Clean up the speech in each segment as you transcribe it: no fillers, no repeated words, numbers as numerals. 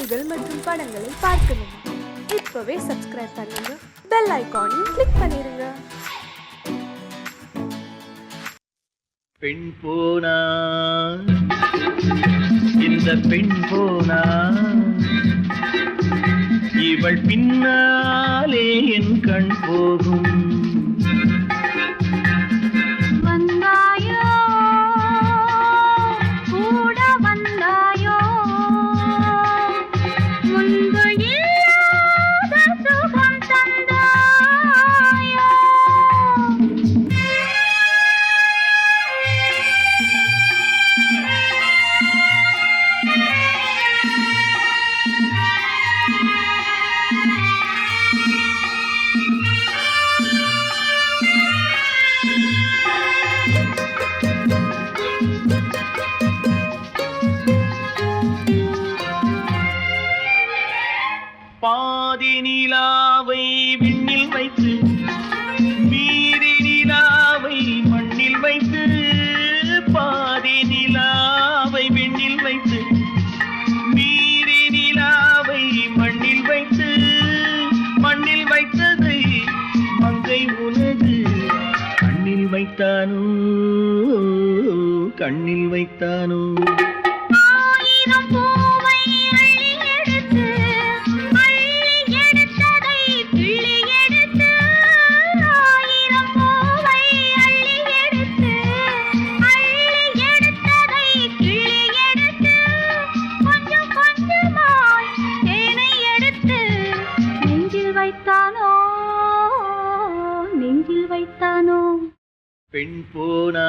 பாடல்கள் மற்றும் படங்களை பார்க்கணுமா? இப்பவே சப்ஸ்கிரைப் பண்ணுங்க, பெல் ஐகானையும் கிளிக் பண்ணிருங்க. பெண் போனா இந்த பெண் போனா இவள் பின்னாலே என் கண் போகும். பாதி நிலாவை விண்ணில் வைத்து மீதி நிலாவை மண்ணில் வைத்து, பாதி நிலாவை விண்ணில் வைத்து மீதி நிலாவை மண்ணில் வைத்து, மண்ணில் வைத்ததை மங்கை உனது கண்ணில் வைத்தானோ, கண்ணில் வைத்தானோ. பெண் போனா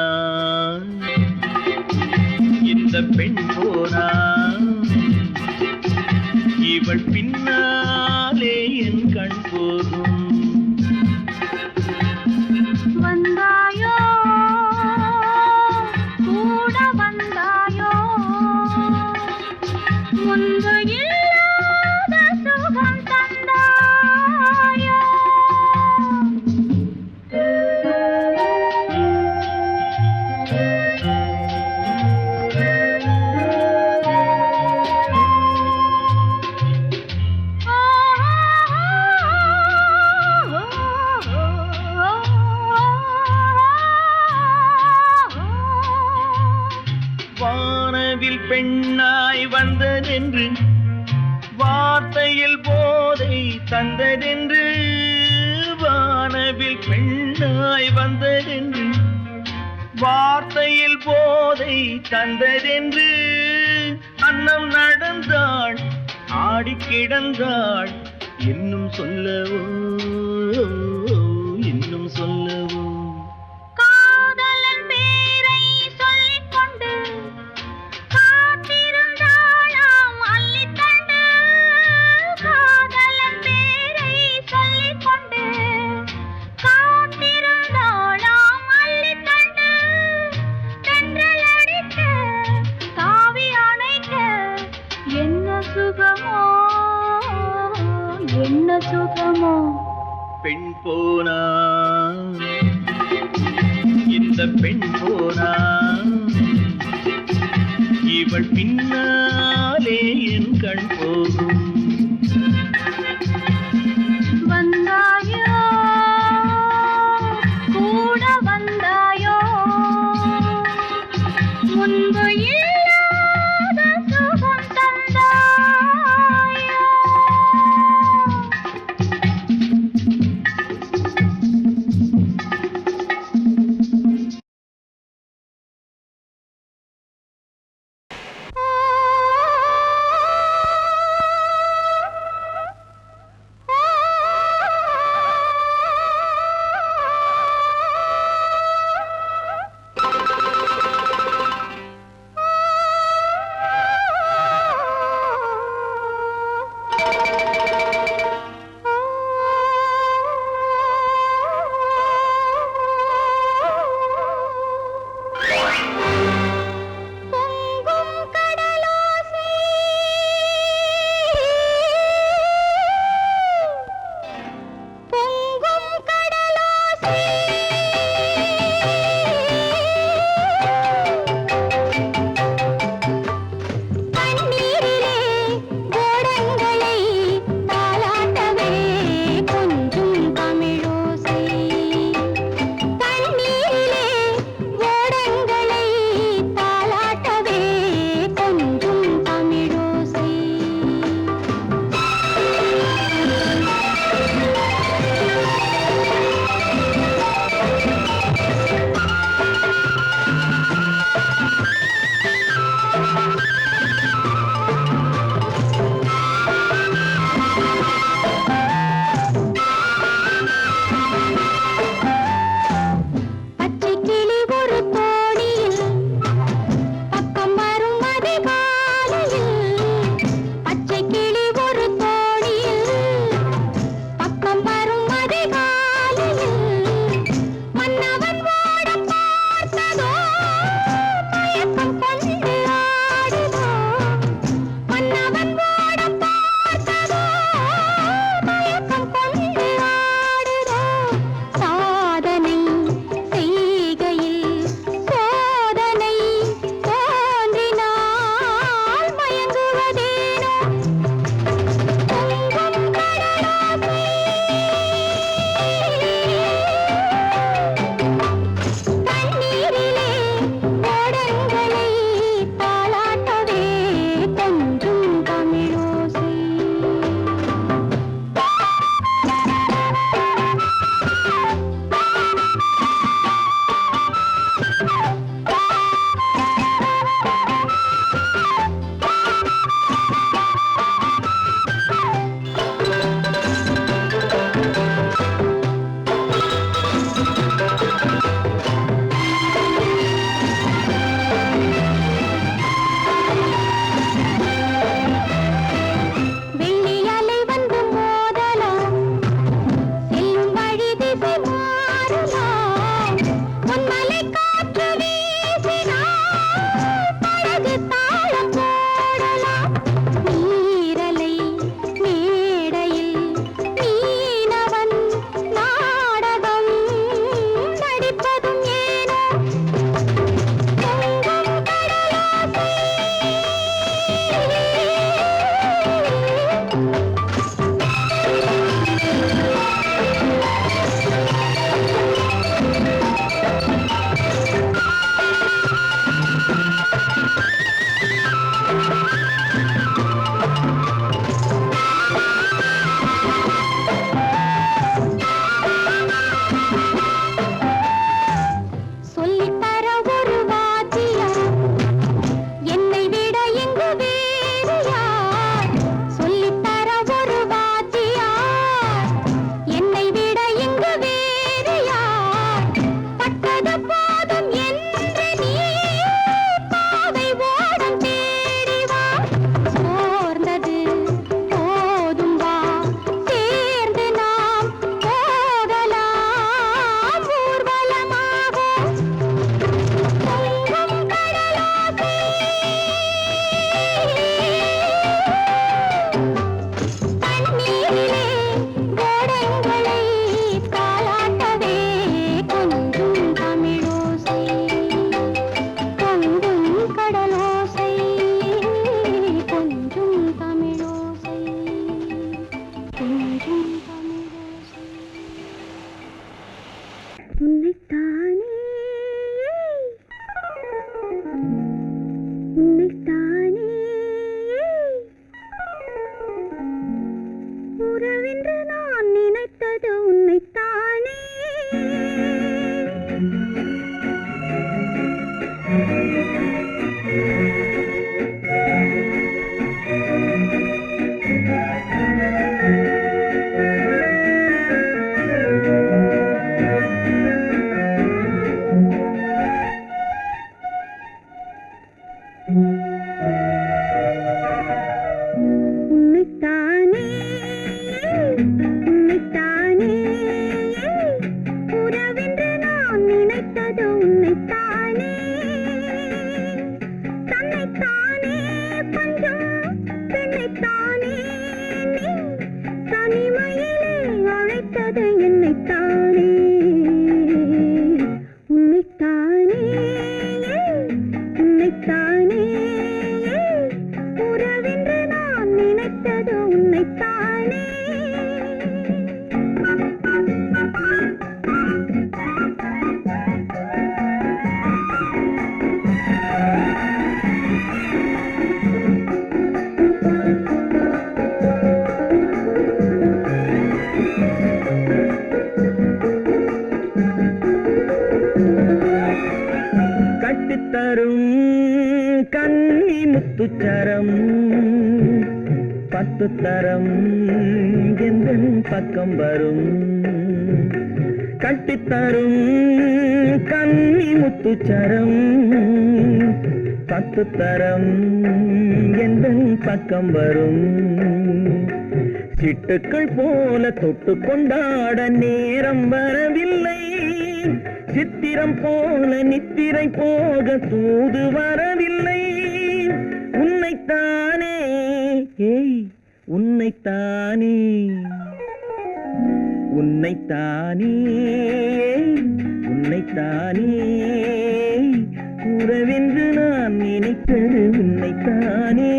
இந்த பெண் போனா இவள் பின்னாலே என் கண் போகும். வந்தாயோ கூட வந்தாயோ, முன்பு இல்லாத சுகம் தந்தாயோ. வானவில் பெண்ணாய் வந்ததென்று, வார்த்தையில் போதை தந்ததென்று, வானவில் பெண்ணாய் வந்ததென்று, வார்த்தையில் போதை தந்ததென்று, அன்னம் நடந்தாள் ஆடி கிடந்தாள், இன்னும் சொல்லவோ இன்னும் சொல்லவோ. என்ன சுகமோ பெண் போனா இந்த பெண் போனா இவள் பின்னாலே என் கண் போகும். வந்தாயோ கூட வந்தாயோ, முன்பு இல்லாத சுகம் தந்தாயோ. உறவென்று நான் நினைத்தது உன்னைத்தானே. உன்னைத்தானே உன்னைத்தானே உறவென்று நான் நினைத்தது உன்னைத்தானே. தன்னைத்தானே பஞ்சம் பெண்ணைத்தானே நீ தனிமையிலே அழைத்தது என்னைத்தானே. உன்னைத்தானே உன்னைத்தானே உறவென்று நான் நினைத்தது உன்னைத்தானே. கட்டித்தரும் கன்னி முத்துச்சரம் 10 தரம் எந்தன் பக்கம் வரும். கட்டித்தரும் கன்னி முத்துச்சரம் 10 தரம் எந்தன் பக்கம் வரும். சிட்டுக்கள் போல தொட்டு கொண்டாட நேரம் வரவில்லை. சித்திரம் போல நித்திரை போக தூது வரவில்லை. உன்னைத்தானே ஏய் உன்னைத்தானே உன்னைத்தானே உன்னைத்தானே உறவென்று நான் நினைத்தது உன்னைத்தானே.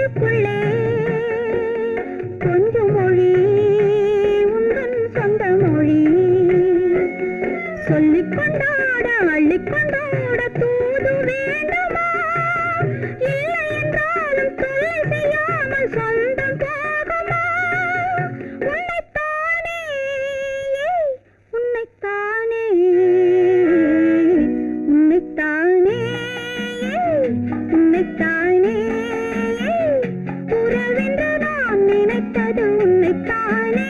நெஞ்சுக்குள்ளே கொஞ்சம் மொழி உந்தன் சொந்த மொழி சொல்லிக் கொண்டாட அள்ளிக் கொண்டாட தூது வேண்டுமா இல்லை என்றாலும் தொல்லை செய்யாமல் சொந்தம் போகுமா உன்னைத்தானே உன்னைத்தானே உன்னைத்தானே உன்னைத்தானே உறவென்று நான் நினைத்தது உன்னைத்தானே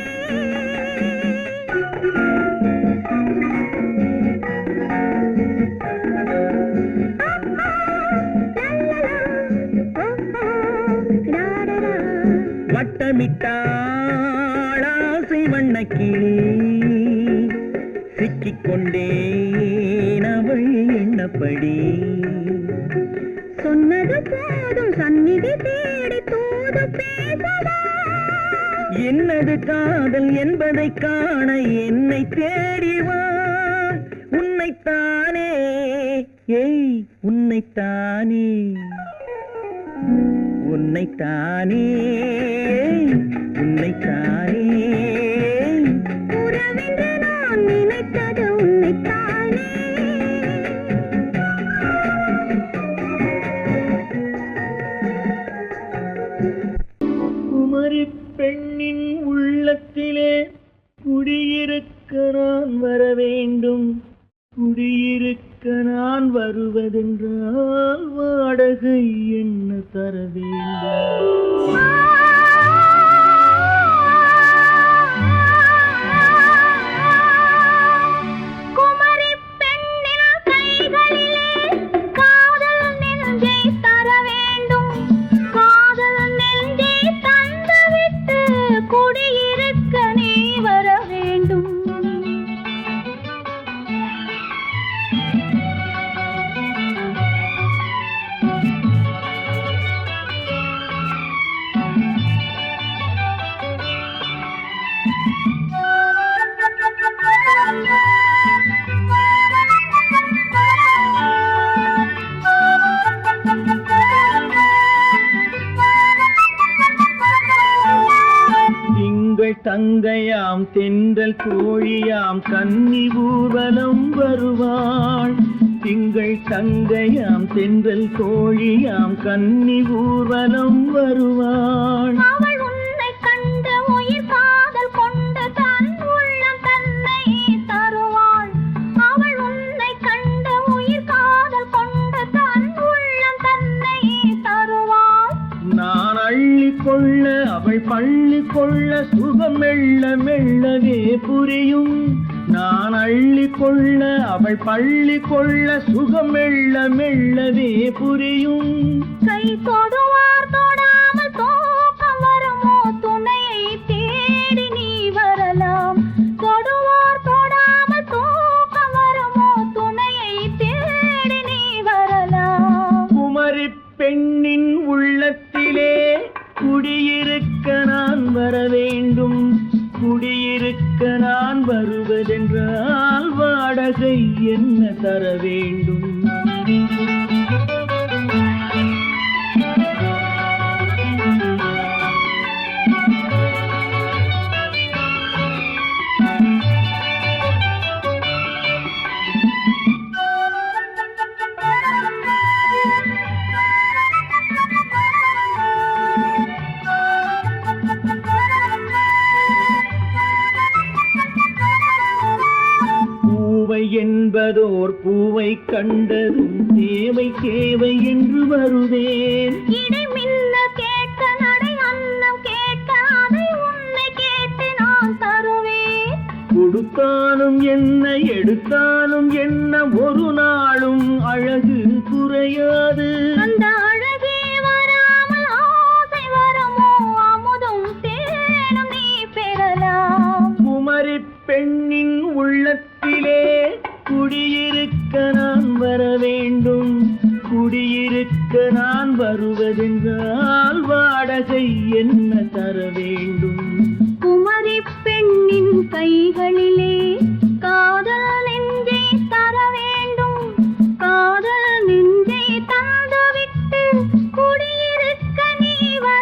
வட்டமிட்டாள் ஆசை வண்ணக்கிளி சிக்கிக்கொண்டேன் அவள் எண்ணப்படி சொன்னது போதும் சந்நிதி தேடி தூது பேசவா என்னது காதல் என்பதை காண என்னை தேடிவா உன்னைத்தானே ஏய் உன்னைத்தானே உன்னைத்தானே உன்னைத்தானே உறவென்று நான் நினைத்தது உன்னைத்தானே குமரி பெண்ணின் உள்ளத்திலே குடியிருக்க நான் வர வேண்டும் குடியிருக்க நான் வருவதென்றால் வாடகை என்ன தர வேண்டும் குமரி பெண்ணின் கைகளிலே காதல் நெஞ்சை தர வேண்டும் காதல் நெஞ்சை தந்துவிட்டு குடியிருக்க நீ வர வேண்டும் திங்கள் தங்கையாம் தென்றல் கோழியாம் கன்னி ஊர்வலம் வருவாள் திங்கள் தங்கையாம் தென்றல் கோழியாம் கன்னி ஊர்வலம் வருவாள் அவள் உன்னை கண்டு உயிர் காதல் கொண்டு தன் உள்ளம் தன்னை தருவாள் அவள் உன்னை கண்டு உயிர் காதல் கொண்டு தன் உள்ளம் தன்னை தருவாள் நான் அள்ளி கொள்ள அவள் பள்ளி கொள்ள சுகம் மெல்ல மெல்லவே புரியும் நான் அள்ளி கொள்ள அவள் பள்ளி கொள்ள சுகம் மெல்ல மெல்லவே புரியும் கை தொடுவார் தொடாமல் தூக்கம் வருமோ துணையை தேடி நீ வரலாம் தொடுவார் தொடாமல் தூக்கம் வருமோ துணையை தேடி நீ வரலாம் குமரி பெண்ணின் உள்ளத்திலே குடியிருக்க நான் வர வேண்டும் குடியிருக்க நான் வருவதென்றால் வாடகை என்ன தர வேண்டும் என்பதோர் பூவை கண்டதும் தேவை தேவை என்று வருவேன் இடை மின்ன கேட்க நடை அன்னம் கேட்க அதை உன்னை கேட்டு நான் தருவேன் கொடுத்தாலும் என்ன எடுத்தாலும் என்ன ஒரு நாளும் அழகு குறையாது அந்த அழகே வராமல் ஆசை வரமோ அமுதும் தேனும் நீ பெறலாம் குமரி பெண்ணின் உள்ளத்திலே குடியிருக்க நான் வர வேண்டும் குடியிருக்க நான் வருவதென்றால் வாடகை என்ன தர வேண்டும் குமரி பெண்ணின் கைகளிலே காதல் நெஞ்சை தர வேண்டும் காதல் நெஞ்சை தந்துவிட்டு குடியிருக்க நீ வர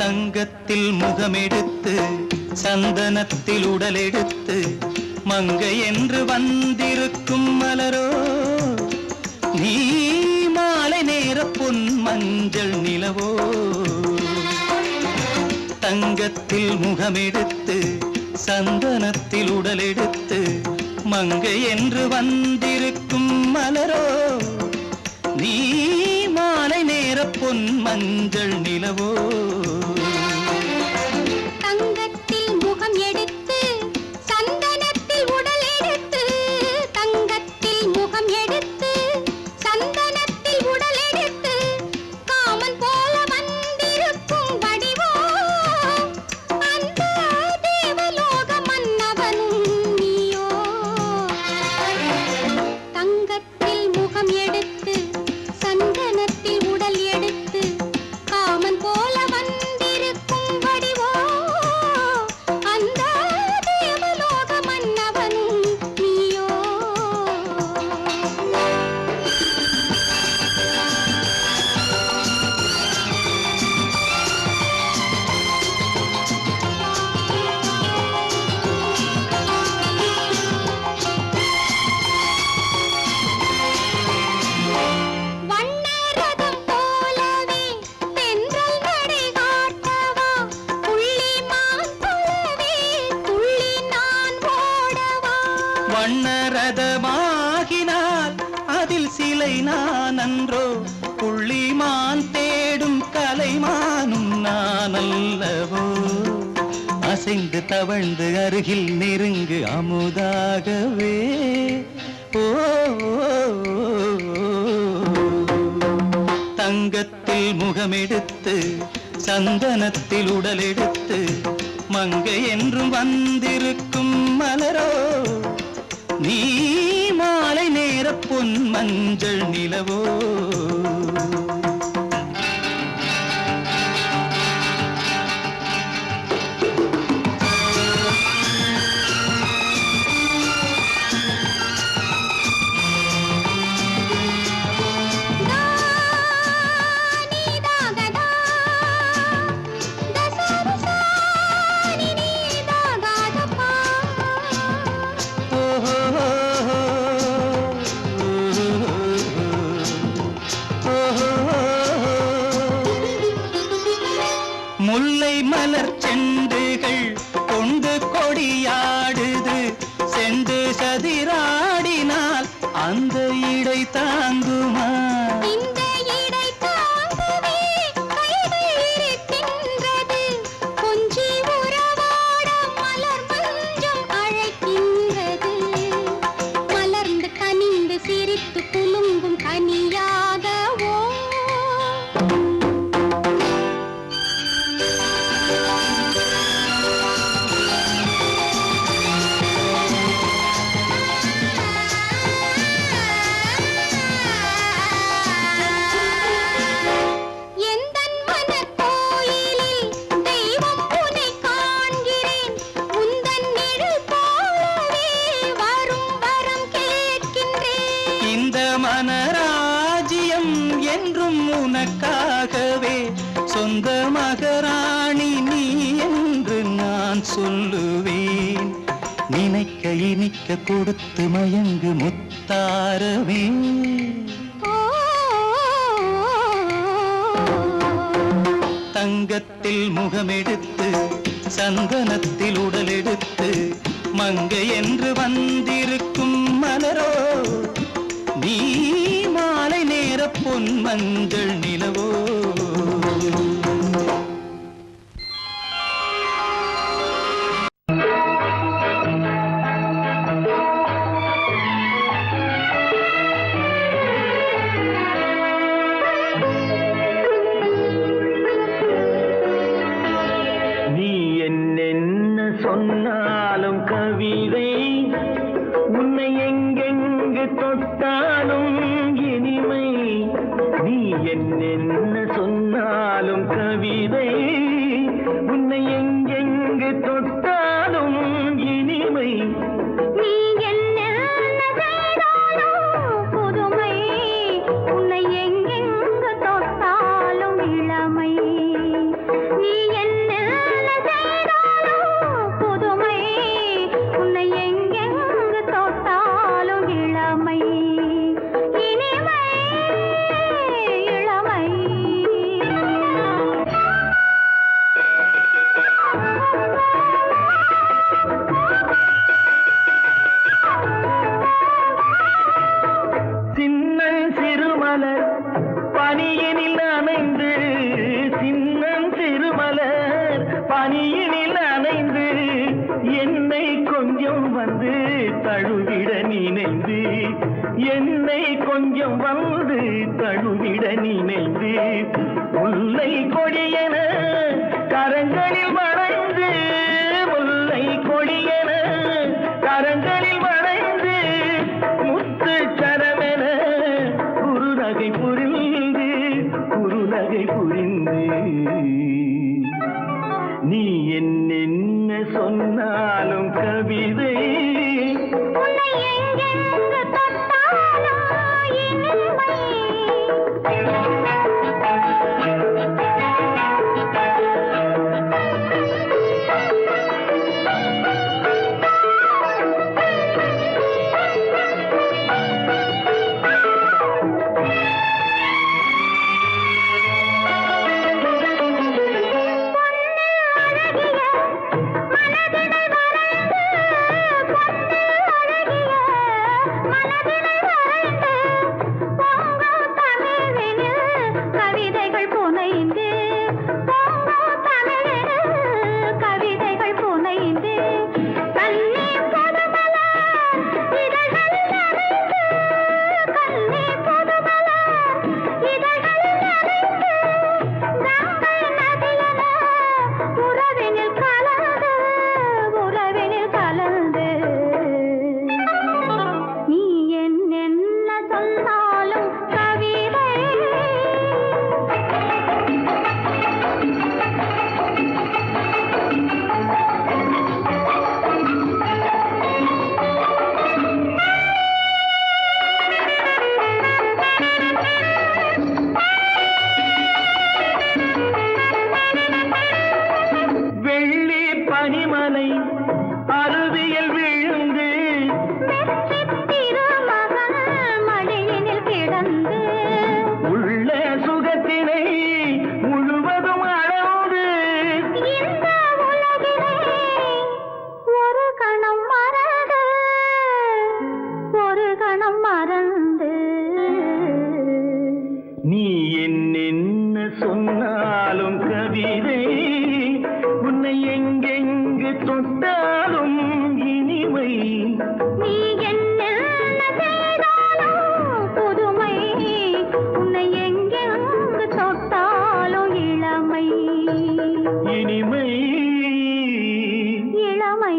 தங்கத்தில் முகமெடுத்து சந்தனத்தில் உடலெடுத்து மங்கை என்று வந்திருக்கும் மலரோ நீ மாலை நேர பொன் மஞ்சள் நிலவோ தங்கத்தில் முகமெடுத்து சந்தனத்தில் உடலெடுத்து மங்கை என்று வந்திருக்கும் மலரோ நீ மாலை நேர பொன் மஞ்சள் நிலவோ தங்கத்தில் முகம் எடுத்து சந்தனத்தில் உடல் எடுத்து தங்கத்தில் முகம் எடுத்து சந்தனத்தில் உடல் எடுத்து காமன் போல வந்திருக்கும் வடிவோ அந்த தேவலோக மன்னவனும் நீயோ தங்கத்தில் முகம் எடுத்து சந்தனத்தில் உடல் எடுத்து காமன் போல வந்திருக்கும் வடிவோ அந்த தேவலோக மன்னவனும் நீயோ வண்ணரதம் போலவே தென்றல் நடை காட்டவா புள்ளிமான் போலவே துள்ளி நான் ஓடவா வண்ணரதமாகினால் அதில் சிலை நான் அன்றோ புள்ளிமான் தேடும் கலைமானும் நான் அல்லவோ அசைந்து தவழ்ந்து அருகில் நெருங்கு அமுதாகவே ஓ தங்கத்தில் முகமெடுத்து சந்தனத்தில் உடலெடுத்து மங்கை என்றும் வந்திருக்கும் மலரோ நீ மாலை நேர பொன் மஞ்சள் நிலவோ நீதாகதா தசரசா நீதாகதப்பா முல்லை மலர் செண்டுகள் கொண்டு கொடியாடுது செண்டு சதிராடினால் அந்த இடை தாங்குமா இந்த இடை தாங்கவே கைகள் இருக்கின்றது கொஞ்சி உறவாட மலர் மஞ்சம் அழைக்கின்றது மலர்ந்து கனிந்து சிரித்து குலுங்கும் கனியாகவோ எந்தன் மனக்கோயிலில் தெய்வம் உன்னை காண்கிறேன் உந்தன் நிழல் போலவே வரும் வரம் கேட்கின்றேன் இந்த மனராஜ்யம் என்றும் உனக்காகவே சொந்த மகராணி நீ என்று நான் சொல்லுவேன் நினைக்க இனிக்க கொடுத்து மயங்கு முத்தாரவே தங்கத்தில் முகமெடுத்து சந்தனத்தில் உடலெடுத்து மங்கை என்று வந்திருக்கும் மலரோ நீ மாலை நேர பொன் மஞ்சள் நிலவோ நீ என்னென்ன சொன்னாலும் கவிதை உன்னை எங்கெங்கு தொட்டாலும் இனிமை நீ என்னென்ன சொன்னாலும் கவிதை உன்னை எங்கெங்கு தொட்டாலும் இனிமை நீ என்ன செய்தாலும் புதுமை உன்னை எங்கெங்கு தொட்டாலும் இளமை நீ வந்து தழுவிட நினைந்து என்னை கொஞ்சம் வந்து தழுவிட நினைந்து முல்லை கொடியன கரங்களில் வளைந்து முல்லை கொடியன கரங்களில் வளைந்து முத்து சரமென குறுநகை புரிந்து நீ என்ன சொன்னாலும் கவிதை உன்னை எங்கெங்கு தொட்டாலும் இனிமை. நீ என்ன சொன்னாலும் கவிதை உன்னை எங்கெங்கு தொட்டாலும் இனிமை. நீ என்ன செய்தாலும் புதுமை, உன்னை எங்கெங்கு தொட்டாலும் இளமை இனிமை இளமை.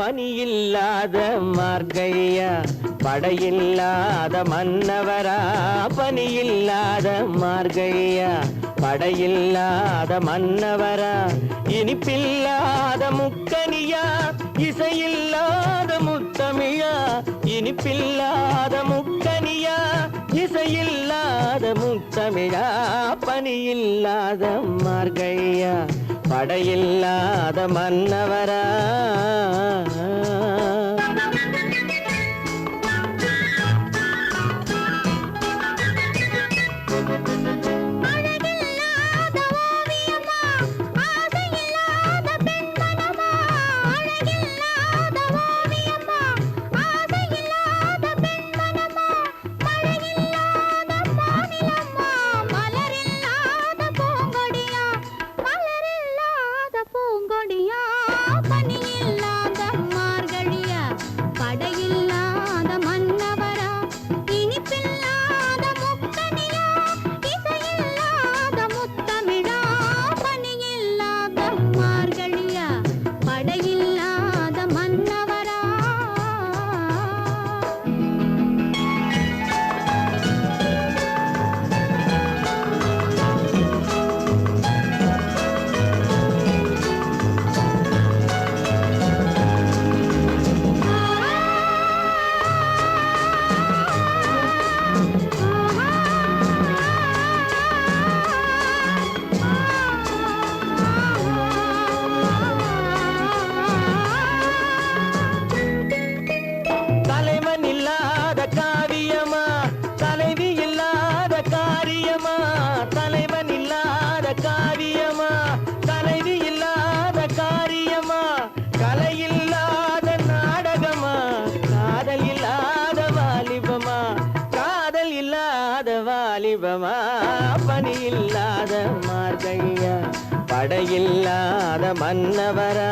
பனியில்லாத மார்கழியா படையில்லாத மன்னவரா, பனியில்லாத மார்கழியா படையில்லாத மன்னவரா, இனிப்பில்லாத முக்கனியா இசையில்லாத முத்தமிழா, இனிப்பில்லாத முக்கனியா இசையில்லாத முத்தமிழா, பனியில்லாத மார்கழியா படையில்லாத மன்னவரா. பனியில்லாத தீபமா பனியில்லாத மார்கழியா படையில்லாத மன்னவரா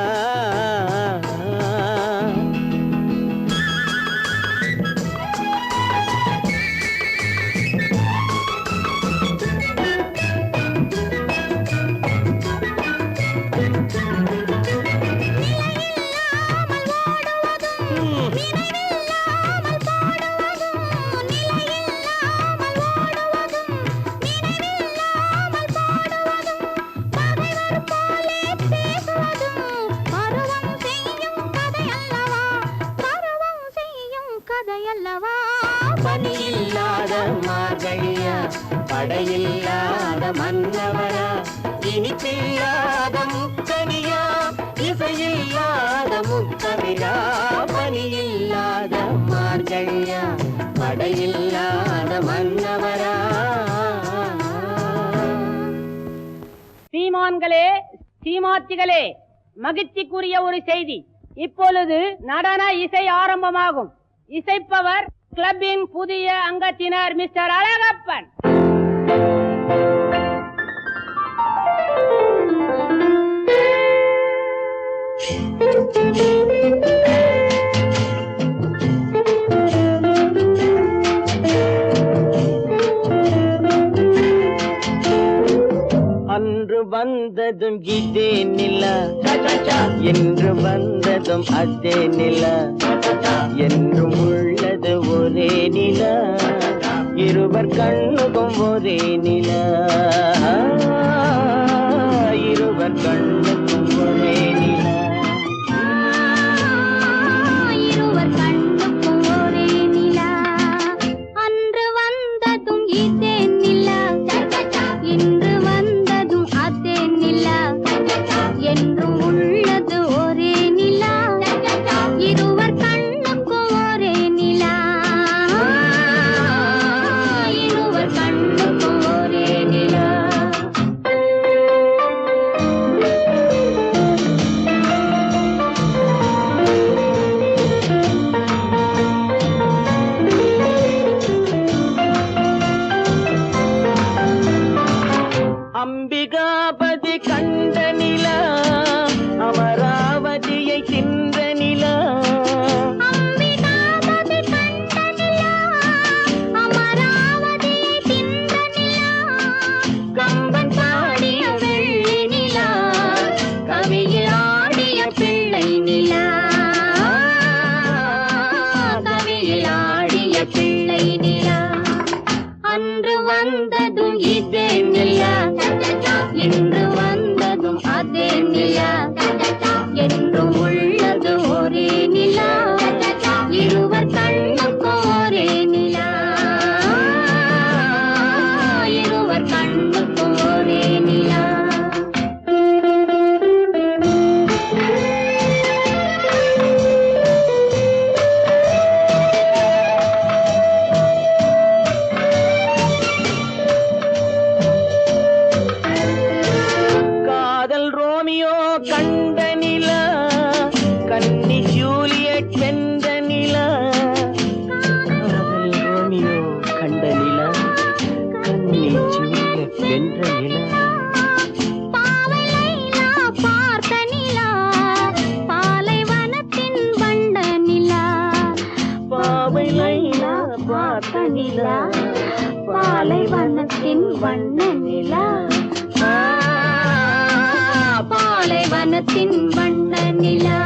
பனியில்லாத மார்கழியா படையில்லாத மன்னவரா இனிப்பில்லாத முக்கனியா இசையில்லாத முத்தமிழா பனியில்லாத மார்கழியா படையில்லாத மன்னவரா சீமான்களே சீமாத்திகளே மகிழ்ச்சிக்குரிய ஒரு செய்தி. இப்பொழுது நடன இசை ஆரம்பமாகும். இசைப்பவர் கிளப்பின் புதிய அங்கத்தினர் மிஸ்டர் அழகப்பன். அன்று வந்ததும் இதே நிலா என்று வந்ததும் அதே நிலா என்றும் உள்ளது ஒரே நிலா இருவர் கண்ணுக்கும் ஒரே நிலா இருவர் கண்ணுக்கும் ஒரே நிலா இருவர் கண்ணுக்கும் ஒரே நிலா அன்று வந்ததும் இதே நிலா இன்று வந்ததும் அதே நிலா என்றும் உள்ளது ஒரே நிலா இருவர் கண்ணுக்கும் ஒரே நிலா இருவர் கண்ணுக்கும் ஒரே நிலா அம்பிகாபதி கண்ட நிலா அமராவதியை தின்ற நிலா அம்பிகாபதி கண்ட நிலா அமராவதியை தின்ற நிலா கம்பன் பாடிய வெள்ளி நிலா கவியில் ஆடிய பிள்ளை நிலா கவியில் ஆடிய பிள்ளை நிலா அன்று வந்ததும் இதே நிலா இன்று வந்ததும் அதே நிலா என்றும் உள்ளது ஒரே நிலா இருவர் கண்ணுக்கும் ஒரே நிலா இருவர் கண்ணுக்கும் ஒரே நிலா காதல் ரோமியோ கண்ட நிலா கன்னி ஜூலியட் வென்ற நிலா காதல் ரோமியோ கண்ட நிலா கன்னி ஜூலியட் வென்ற நிலா பாவை லைலா பார்த்த நிலா பாலைவனத்தின் வண்ட நிலா பாவை லைலா பார்த்த நிலா பாலைவனத்தின் வண்ண நிலா பாலைவனத்தின் வண்ண நிலா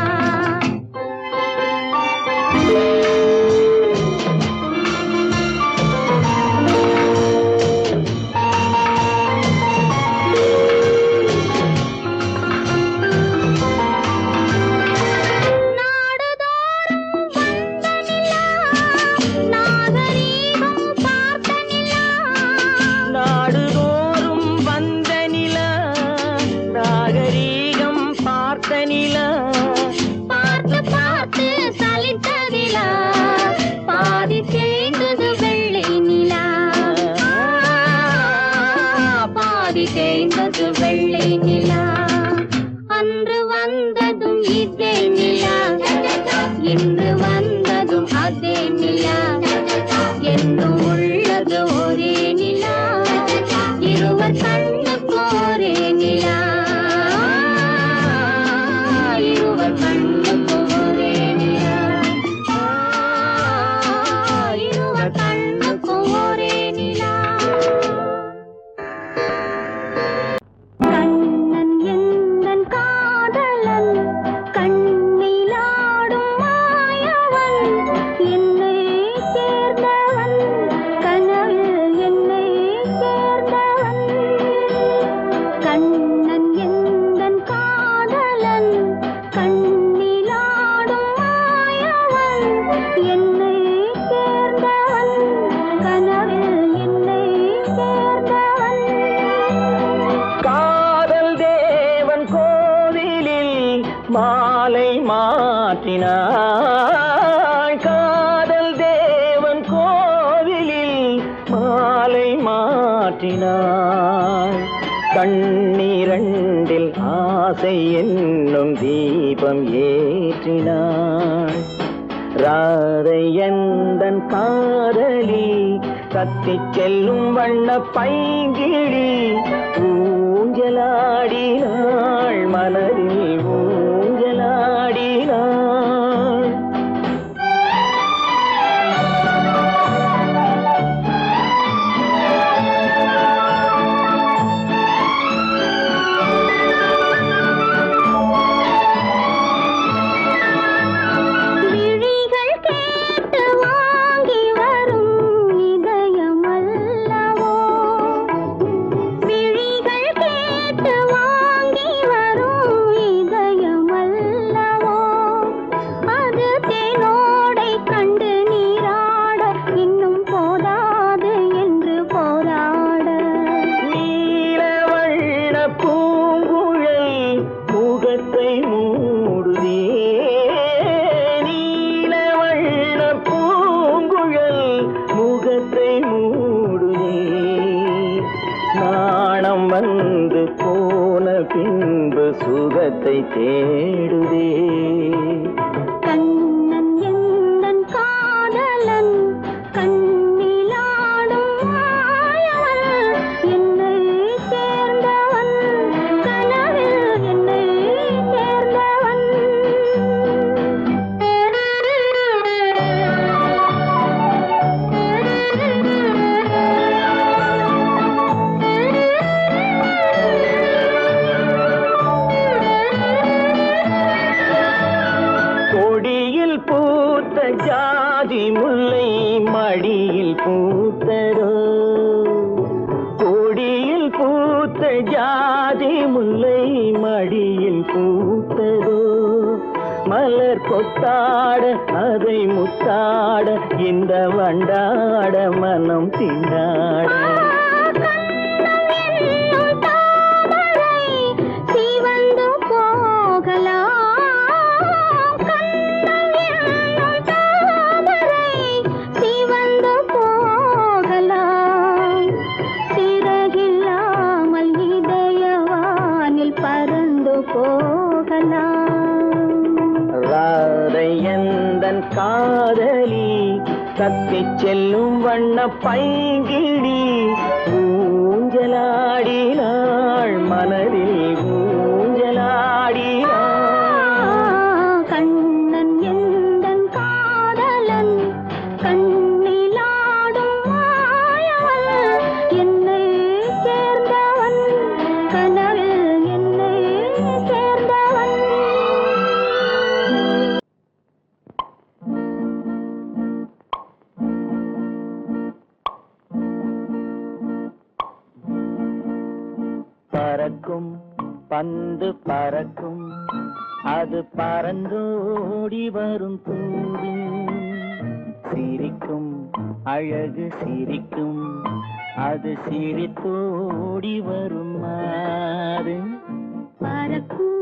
நாடுதோறும் வந்த நிலா நாகரீகம் பார்த்த நிலா பார்த்து பார்த்து சலித்ததிலா பாதி தேய்ந்தது வெள்ளை நிலா பாதி தேய்ந்தது வெள்ளை நிலா அன்று வந்ததும் இதே நிலா இன்று வந்ததும் அதே நிலா என்றும் உள்ளது ஒரே நிலா மாட்டினாள் காதல் தேவன் கோவிலில் மாலை மாற்றினாள் கண்ணீரண்டில் ஆசை என்னும் தீபம் ஏற்றினாள் ராதை எந்தன் காதலி கத்திச் செல்லும் வண்ண பைங்கிழி ஊஞ்சலாடினாள் மனதில் ஊஞ்சலாடினாள் விழிகள் கேட்டு வாங்கி வரும் இதயம் அல்லவோ விழிகள் கேட்டு வாங்கி வரும் இதயம் அல்லவோ அது தேனோடை கண்டு நீராட இன்னும் போதாது என்று போராட நீலவண்ண பூங்குழல் முகத்தை மூடுதே நீலவண்ண பூங்குழல் முகத்தை மூடுதே நாணம் வந்து போன பின்பு சுகத்தை தேடுதே கண்ணன் எந்தன் காதலன் கண்ணிலாடும் மாயவன் என்னை சேர்ந்தவன் கனவில் என்னை சேர்ந்தவன் கொடியில் பூத்த ஜாதி முல்லை மடியில் பூத்தரோ கொடியில் பூத்த ஜாதி முல்லை மடியில் பூத்தரோ மலர் கொத்தாட அதை முத்தாட இந்த வண்டாட மனம் திண்டாட சிவந்து போகலாம் கண்ணன் என்னும் தாமரை சிவந்து போகலாம் சிறகில்லாமல் இதயவானில் பறந்து போகலாம் ராதை எந்தன் காதலி கத்திச் செல்லும் வண்ண பைங்கிழி ஊஞ்சலாடினாள் மனதில் ஊஞ்சலாடினாள் கண்ணன் எந்தன் காதலன் கண்ணிலாடும் மாயவன் என்னை சேர்ந்தவன் கனவில் என்னை சேர்ந்தவன் பறக்கும் பந்து பறக்கும் அது பறந்தோடி வரும் தூது சிரிக்கும் அழகு சிரிக்கும் அது சிரித்தோடி வரும் மாறு பறக்கும்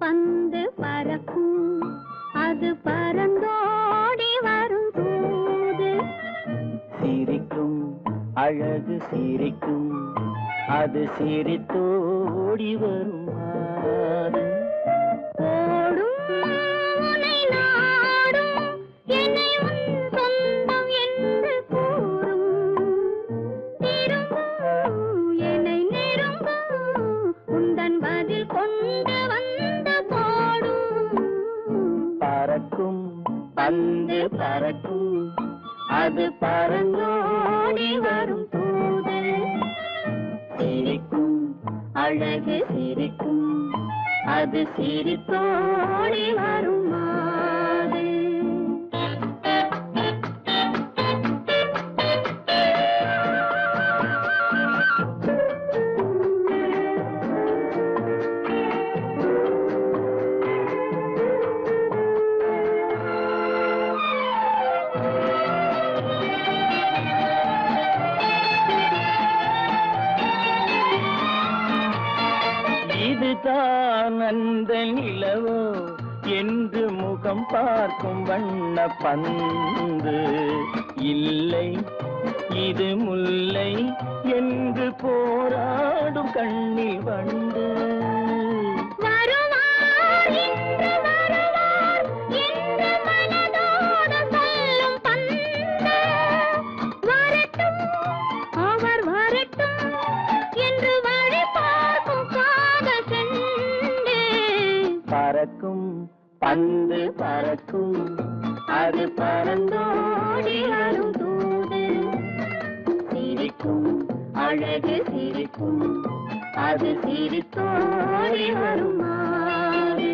பந்து பறக்கும் அது பறந்தோடி வரும் தூது சிரிக்கும் அழகு சிரிக்கும் அது சிரித்தோடி வரும் மாறு ஓடும் உன்னை நாடும் என்னை உன் சொந்தம் என்று கூறும் திரும்பும் என்னை நெருங்கும் உந்தன் பதில் கொண்டு வந்து போடும் பறக்கும் பந்து பறக்கும் அது பறந்தோடி வரும் தூது சிரிக்கும் அழகு சிரிக்கும் அது சிரித்தோடி வரும் மாறு இதுதான் அந்த நிலவோ என்று முகம் பார்க்கும் வண்ண பந்து இல்லை இது முல்லை என்று போராடும் கண்ணில் வண்டு வருவார் இன்று வருவார் என்று மனதோடு சொல்லும் பந்து வரட்டும் அவர் வரட்டும் என்று வழி பார்க்கும் காதல் செண்டு பறக்கும் பந்து பறக்கும் அது பறந்தோடி வரும் தூது சிரிக்கும் அழகு சிரிக்கும் அது சிரித்தோடி வரும் மாறு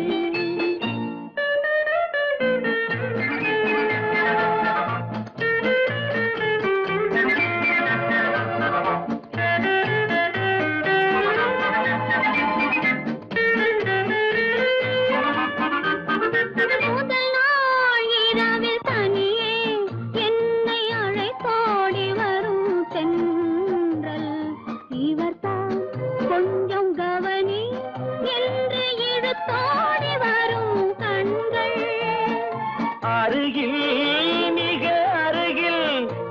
முதல் நாள் இரவில் தனியே என்னை அழைத்தோடி வரும் தென்றல் இவர்தான் கொஞ்சம் கவனி என்று இழுத்தோடி வரும் கண்கள் அருகில் மிக அருகில்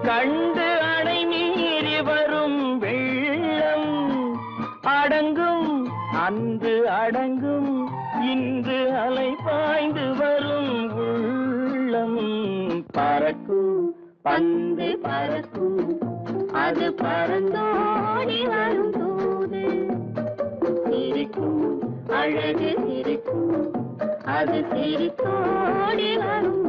கண்டு அணை மீறி வரும் வெள்ளம் அடங்கும் அன்று அடங்கும் இன்று அலை பாய்ந்து வரும் உள்ளம் பறக்கும் பந்து பறக்கும் அது பறந்தோடி வரும் தூது சிரிக்கும் அழகு சிரிக்கும் அது சிரித்தோடி வரும்